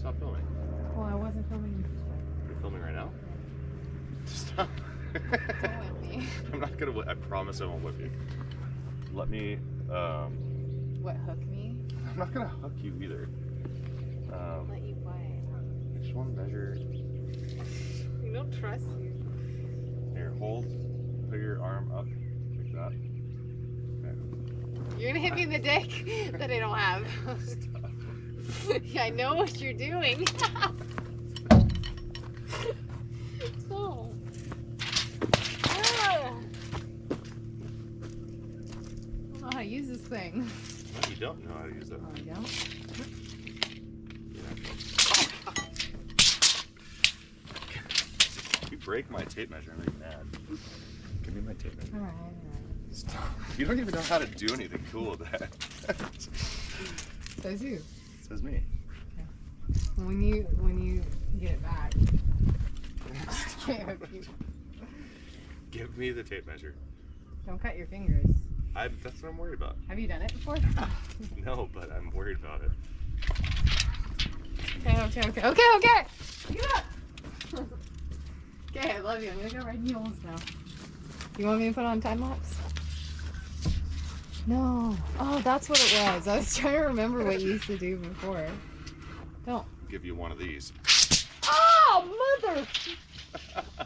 stop filming. Well, I wasn't filming. You're filming right now? Stop. Don't whip me. I'm not gonna whip. I promise I won't whip you. Let me. What, hook me? I'm not gonna hook you either. Let you what? I just want to measure. We don't trust you. Here, hold. Put your arm up like that. Okay. You're gonna hit me in the dick that I don't have. Yeah, I know what you're doing. Oh. Ah. I don't know how to use this thing. No, you don't know how to use it. Oh, you don't? If you break my tape measure, I'm gonna be mad. Give me my tape measure. Alright. Stop. You don't even know how to do anything cool with that. Says you. Says me. Okay. When you get it back. Can't hook you. Give me the tape measure. Don't cut your fingers. That's what I'm worried about. Have you done it before? No, but I'm worried about it. Okay. Get up! Okay, I love you. I'm gonna go ride mules now. You want me to put on time lapse? No. Oh, that's what it was. I was trying to remember what you used to do before. Don't. I'll give you one of these. Oh, mother!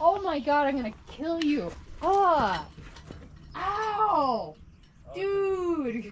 Oh my god, I'm gonna kill you. Ah! Ow! Dude!